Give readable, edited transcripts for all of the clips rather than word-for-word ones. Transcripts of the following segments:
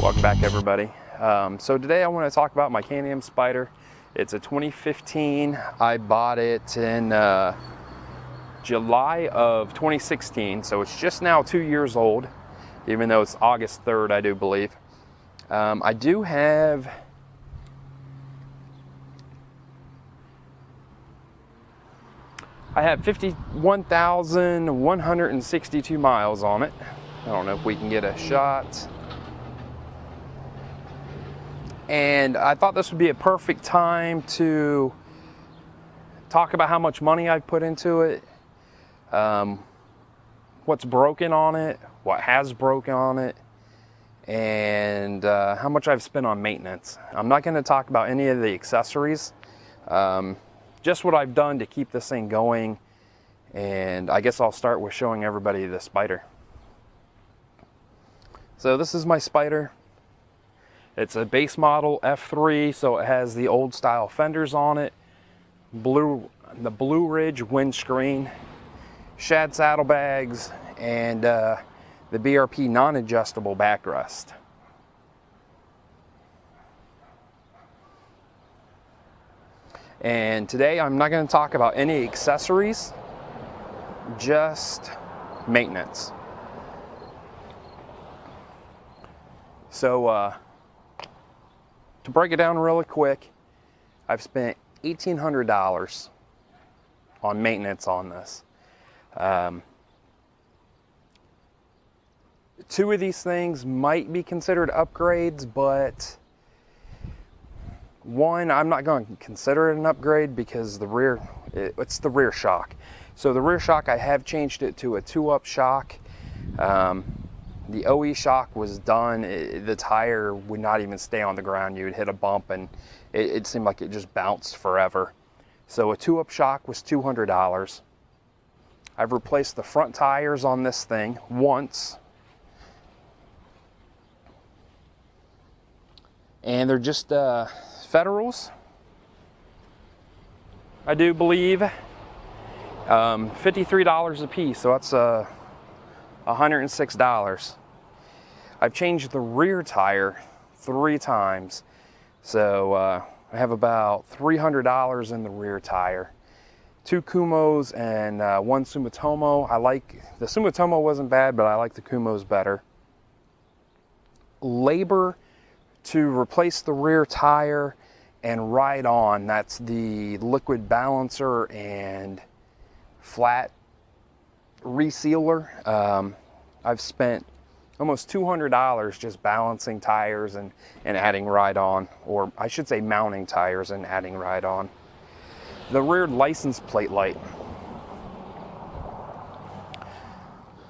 Welcome back, everybody. So today I want to talk about my Can-Am Spyder. It's a 2015. I bought it in July of 2016, so it's just now 2 years old, even though it's August 3rd, I do believe. I have 51,162 miles on it. I don't know if we can get a shot. And I thought this would be a perfect time to talk about how much money I put into it, what's broken on it, what has broken on it, and how much I've spent on maintenance. I'm not going to talk about any of the accessories, just what I've done to keep this thing going. And I guess I'll start with showing everybody the Spyder. So this is my Spyder. It's a base model F3, so it has the old style fenders on it, the Blue Ridge windscreen, shad saddlebags, and the BRP non-adjustable backrest. And today I'm not going to talk about any accessories, just maintenance. So to break it down really quick, I've spent $1,800 on maintenance on this. Two of these things might be considered upgrades, but one, I'm not going to consider it an upgrade because it's the rear shock. So the rear shock, I have changed it to a 2-up shock. The OE shock was done. The tire would not even stay on the ground. You would hit a bump and it seemed like it just bounced forever. So a 2-up shock was $200. I've replaced the front tires on this thing once. And they're just Federals, I do believe. $53 a piece, so that's $106. I've changed the rear tire 3 times, so I have about $300 in the rear tire. 2 Kumos and 1 Sumitomo. The Sumitomo wasn't bad, but I like the Kumos better. Labor to replace the rear tire and ride on, that's the liquid balancer and flat resealer. I've spent almost $200 just balancing tires and adding ride on, or I should say mounting tires and adding ride on. The rear license plate light.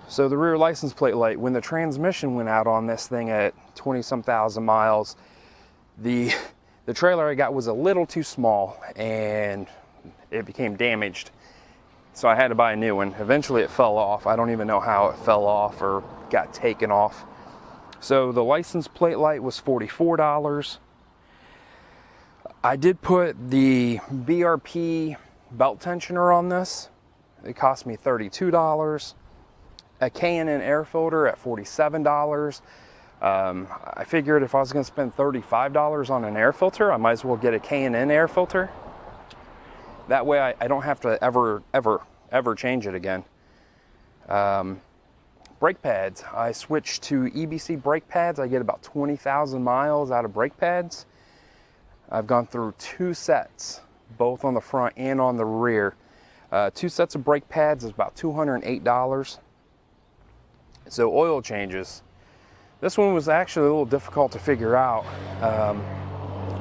So the rear license plate light, when the transmission went out on this thing at 20-some thousand miles, the trailer I got was a little too small and it became damaged. So I had to buy a new one. Eventually it fell off. I don't even know how it fell off or got taken off. So the license plate light was $44. I did put the BRP belt tensioner on this. It cost me $32. A K&N air filter at $47. I figured if I was going to spend $35 on an air filter, I might as well get a K&N air filter. That way I don't have to ever change it again. Brake pads. I switched to EBC brake pads. I get about 20,000 miles out of brake pads. I've gone through 2 sets, both on the front and on the rear. 2 sets of brake pads is about $208. So oil changes. This one was actually a little difficult to figure out.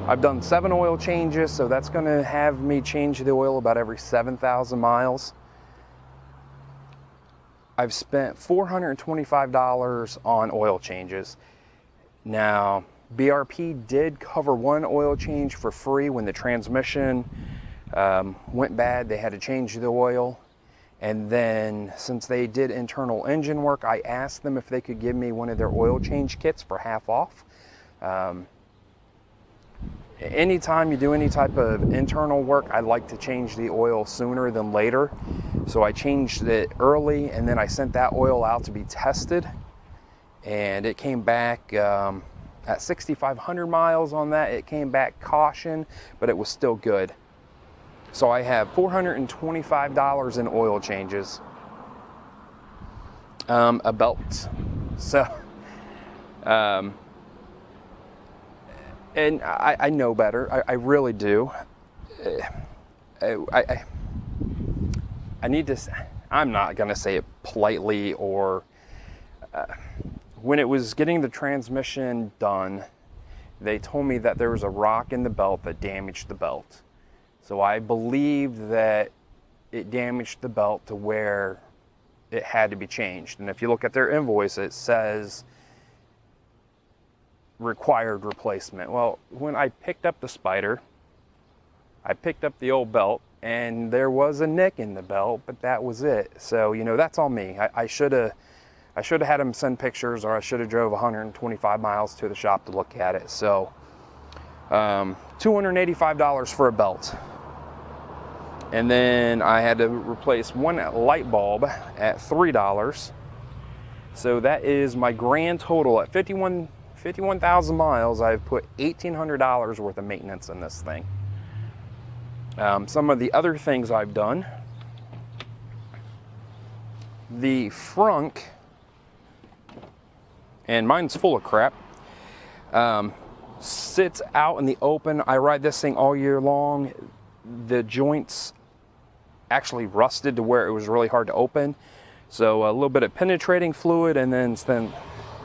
I've done 7 oil changes, so that's going to have me change the oil about every 7,000 miles. I've spent $425 on oil changes. Now, BRP did cover 1 oil change for free when the transmission went bad. They had to change the oil. And then since they did internal engine work, I asked them if they could give me one of their oil change kits for half off. Anytime you do any type of internal work, I like to change the oil sooner than later. So I changed it early, and then I sent that oil out to be tested. And it came back At 6,500 miles on that, it came back caution, but it was still good. So I have $425 in oil changes, a belt. So, and I know better. I really do. I need to. I'm not gonna say it politely or. When it was getting the transmission done, they told me that there was a rock in the belt that damaged the belt. So I believe that it damaged the belt to where it had to be changed. And if you look at their invoice, it says required replacement. Well, when I picked up the Spyder, I picked up the old belt and there was a nick in the belt, but that was it. So, you know, that's on me. I should have had him send pictures, or I should have drove 125 miles to the shop to look at it. So, $285 for a belt. And then I had to replace one light bulb at $3. So that is my grand total. At 51,000 miles, I've put $1,800 worth of maintenance in this thing. Some of the other things I've done. The frunk, and mine's full of crap, sits out in the open. I ride this thing all year long. The joints actually rusted to where it was really hard to open. So a little bit of penetrating fluid and then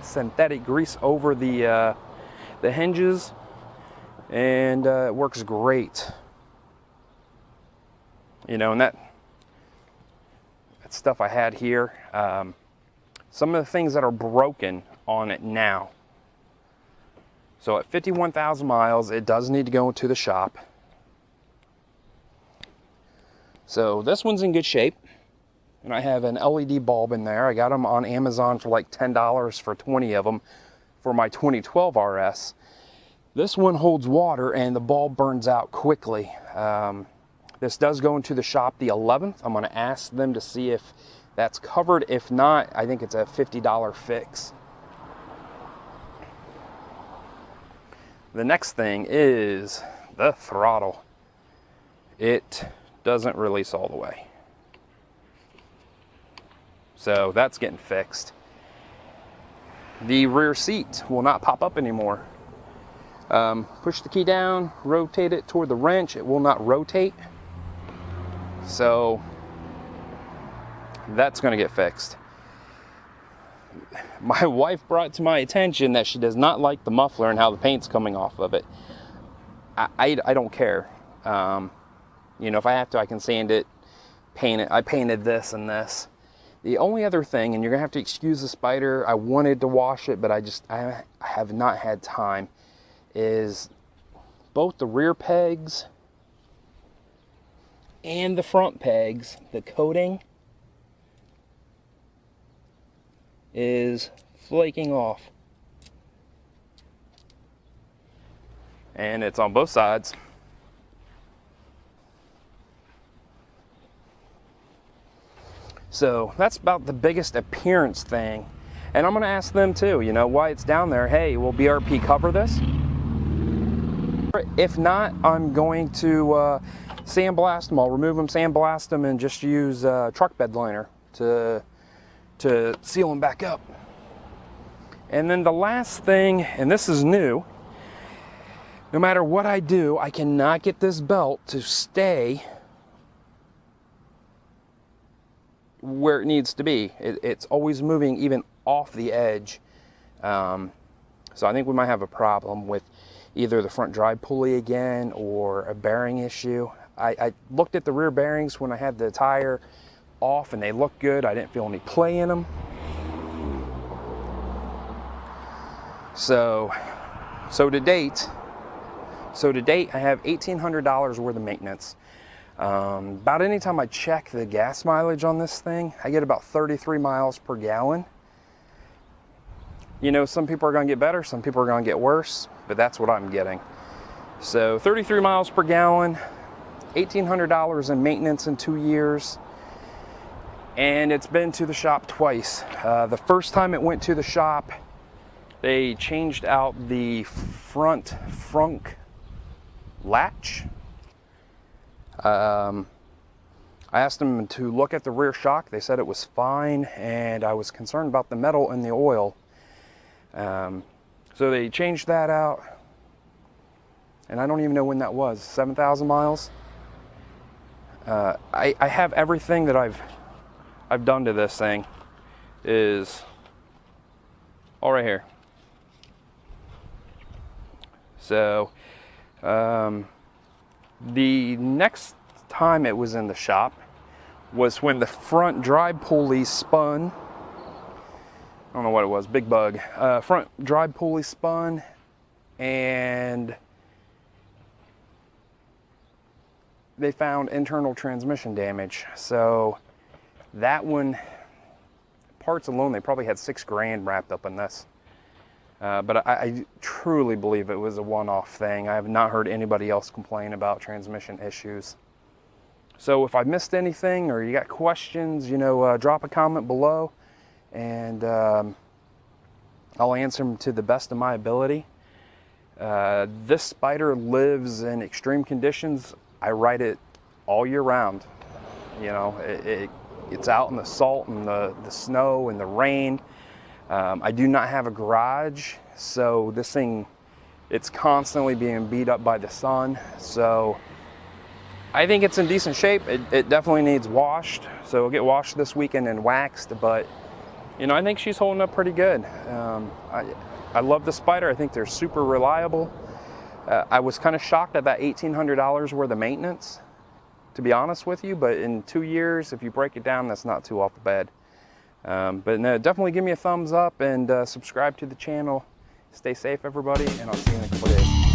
synthetic grease over the hinges, and it works great. You know, and that stuff I had here. Some of the things that are broken on it now. So at 51,000 miles, it does need to go into the shop. So this one's in good shape. And I have an LED bulb in there. I got them on Amazon for like $10 for 20 of them for my 2012 RS. This one holds water and the bulb burns out quickly. This does go into the shop the 11th. I'm going to ask them to see if that's covered. If not, I think it's a $50 fix. The next thing is the throttle. It doesn't release all the way. So that's getting fixed. The rear seat will not pop up anymore. Push the key down, rotate it toward the wrench. It will not rotate. So that's going to get fixed. My wife brought to my attention that she does not like the muffler and how the paint's coming off of it. I don't care. You know, if I have to, I can sand it, paint it. I painted this and this. The only other thing, and you're gonna have to excuse the Spyder, I wanted to wash it, but I have not had time, is both the rear pegs and the front pegs, the coating is flaking off. And it's on both sides. So that's about the biggest appearance thing. And I'm going to ask them too, you know, why it's down there. Hey, will BRP cover this? If not, I'm going to sandblast them. I'll remove them, sandblast them, and just use truck bed liner to seal them back up. And then the last thing, and this is new, no matter what I do, I cannot get this belt to stay where it needs to be. It's always moving even off the edge. So I think we might have a problem with either the front drive pulley again or a bearing issue. I looked at the rear bearings when I had the tire off and they looked good. I didn't feel any play in them. So to date I have $1,800 worth of maintenance. About any time I check the gas mileage on this thing, I get about 33 miles per gallon. You know, some people are going to get better, some people are going to get worse, but that's what I'm getting. So 33 miles per gallon, $1,800 in maintenance in 2 years, and it's been to the shop twice. The first time it went to the shop, They changed out the front frunk latch. I asked them to look at the rear shock. They said it was fine, and I was concerned about the metal in the oil. So they changed that out, and I don't even know when that was. 7,000 miles. I have everything that I've done to this thing is all right here. So the next time it was in the shop was when the front drive pulley spun. I don't know what it was, big bug. Front drive pulley spun, and they found internal transmission damage. So that one, parts alone, they probably had $6,000 wrapped up in this. But I truly believe it was a one-off thing. I have not heard anybody else complain about transmission issues. So if I missed anything or you got questions, drop a comment below, and I'll answer them to the best of my ability. This Spyder lives in extreme conditions. I ride it all year round. It's out in the salt and the snow and the rain. I do not have a garage, so this thing, it's constantly being beat up by the sun. So I think it's in decent shape. It definitely needs washed, so it'll get washed this weekend and waxed, but I think she's holding up pretty good. I love the Spyder. I think they're super reliable. I was kind of shocked at that $1,800 worth of maintenance, to be honest with you, but in 2 years, if you break it down, that's not too off the bed. But no, definitely give me a thumbs up and subscribe to the channel. Stay safe, everybody, and I'll see you in a couple days.